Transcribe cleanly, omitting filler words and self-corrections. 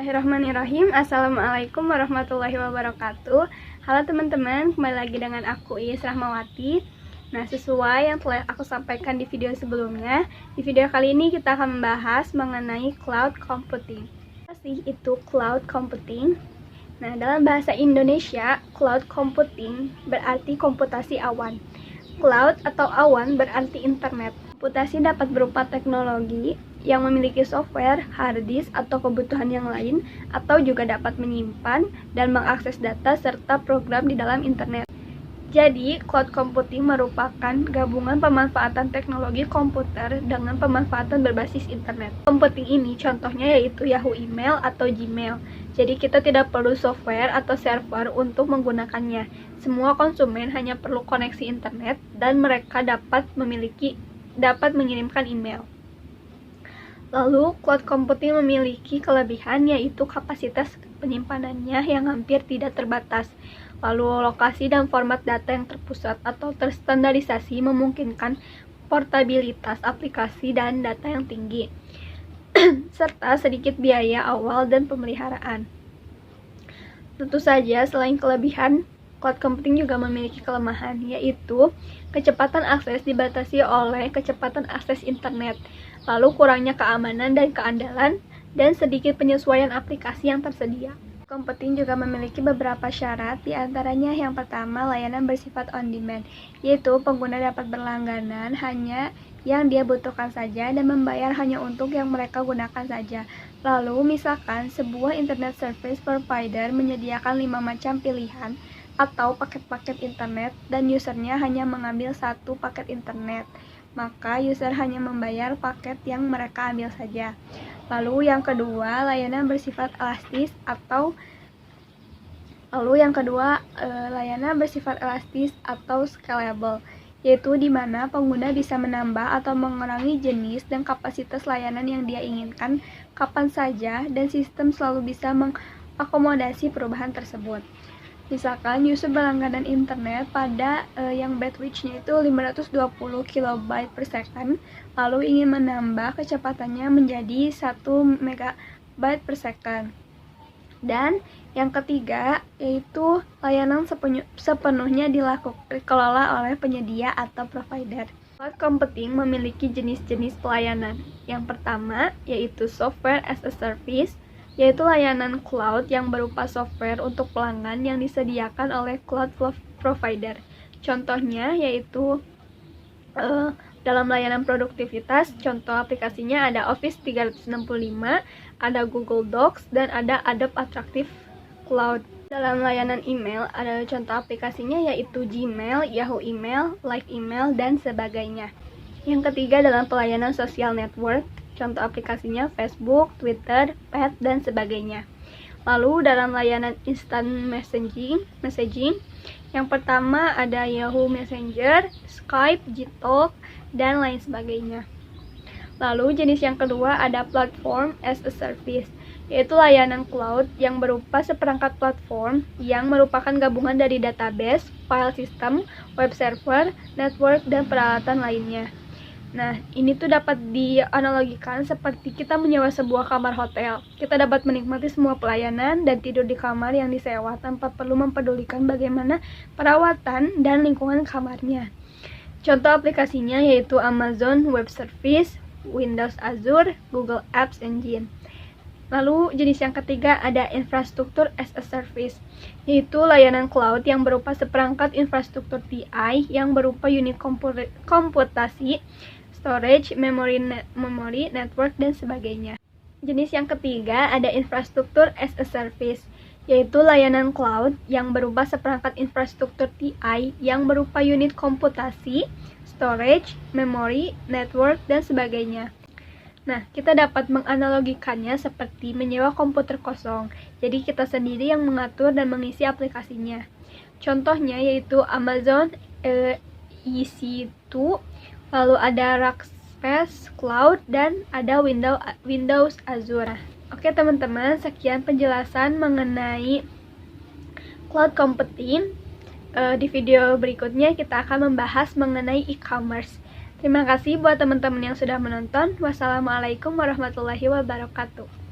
Bismillahirrahmanirrahim. Assalamualaikum warahmatullahi wabarakatuh. Halo teman-teman, kembali lagi dengan aku Iis Rahmawati. Nah, sesuai yang telah aku sampaikan di video sebelumnya, di video kali ini kita akan membahas mengenai cloud computing. Apa sih itu cloud computing? Nah, dalam bahasa Indonesia, cloud computing berarti komputasi awan. Cloud atau awan berarti internet. Komputasi dapat berupa teknologi yang memiliki software, hard disk, atau kebutuhan yang lain, atau juga dapat menyimpan dan mengakses data serta program di dalam internet. Jadi, cloud computing merupakan gabungan pemanfaatan teknologi komputer dengan pemanfaatan berbasis internet. Computing ini contohnya yaitu Yahoo Email atau Gmail. Jadi, kita tidak perlu software atau server untuk menggunakannya. Semua konsumen hanya perlu koneksi internet dan mereka dapat mengirimkan email. Lalu, cloud computing memiliki kelebihan yaitu kapasitas penyimpanannya yang hampir tidak terbatas. Lalu, lokasi dan format data yang terpusat atau terstandarisasi memungkinkan portabilitas aplikasi dan data yang tinggi, serta sedikit biaya awal dan pemeliharaan. Tentu saja, selain kelebihan, cloud computing juga memiliki kelemahan, yaitu kecepatan akses dibatasi oleh kecepatan akses internet, lalu kurangnya keamanan dan keandalan, dan sedikit penyesuaian aplikasi yang tersedia. Computing juga memiliki beberapa syarat, diantaranya yang pertama layanan bersifat on-demand, yaitu pengguna dapat berlangganan hanya yang dia butuhkan saja dan membayar hanya untuk yang mereka gunakan saja. Lalu, misalkan sebuah internet service provider menyediakan 5 macam pilihan atau paket-paket internet dan usernya hanya mengambil satu paket internet, maka user hanya membayar paket yang mereka ambil saja. Lalu yang kedua, layanan bersifat elastis atau scalable, yaitu di mana pengguna bisa menambah atau mengurangi jenis dan kapasitas layanan yang dia inginkan kapan saja dan sistem selalu bisa mengakomodasi perubahan tersebut. Misalkan user berlangganan internet pada yang bandwidth-nya itu 520 KB per second, lalu ingin menambah kecepatannya menjadi 1 MB per second. Dan yang ketiga yaitu layanan sepenuhnya dikelola oleh penyedia atau provider. Cloud computing memiliki jenis-jenis pelayanan. Yang pertama yaitu software as a service, yaitu layanan cloud yang berupa software untuk pelanggan yang disediakan oleh cloud provider. Contohnya yaitu dalam layanan produktivitas, contoh aplikasinya ada Office 365, ada Google Docs, dan ada Adobe Attractive Cloud. Dalam layanan email, ada contoh aplikasinya yaitu Gmail, Yahoo Email, Live Email, dan sebagainya. Yang ketiga dalam pelayanan social network, contoh aplikasinya Facebook, Twitter, Pet, dan sebagainya. Lalu dalam layanan instant messaging, yang pertama ada Yahoo Messenger, Skype, Gtalk, dan lain sebagainya. Lalu jenis yang kedua ada platform as a service, yaitu layanan cloud yang berupa seperangkat platform yang merupakan gabungan dari database, file system, web server, network, dan peralatan lainnya. Nah, ini tuh dapat dianalogikan seperti kita menyewa sebuah kamar hotel. Kita dapat menikmati semua pelayanan dan tidur di kamar yang disewa tanpa perlu mempedulikan bagaimana perawatan dan lingkungan kamarnya. Contoh aplikasinya yaitu Amazon Web Service, Windows Azure, Google Apps Engine. Lalu jenis yang ketiga ada infrastruktur as a service, yaitu layanan cloud yang berupa seperangkat infrastruktur TI yang berupa unit komputasi, storage, memory, network, dan sebagainya. Jenis yang ketiga ada infrastruktur as a service, yaitu layanan cloud yang berupa seperangkat infrastruktur TI yang berupa unit komputasi, storage, memory, network, dan sebagainya. Nah, kita dapat menganalogikannya seperti menyewa komputer kosong. Jadi kita sendiri yang mengatur dan mengisi aplikasinya. Contohnya yaitu Amazon EC2, lalu ada Rackspace Cloud, dan ada Windows Azure. Oke teman-teman, sekian penjelasan mengenai cloud computing. Di video berikutnya kita akan membahas mengenai e-commerce. Terima kasih buat teman-teman yang sudah menonton. Wassalamualaikum warahmatullahi wabarakatuh.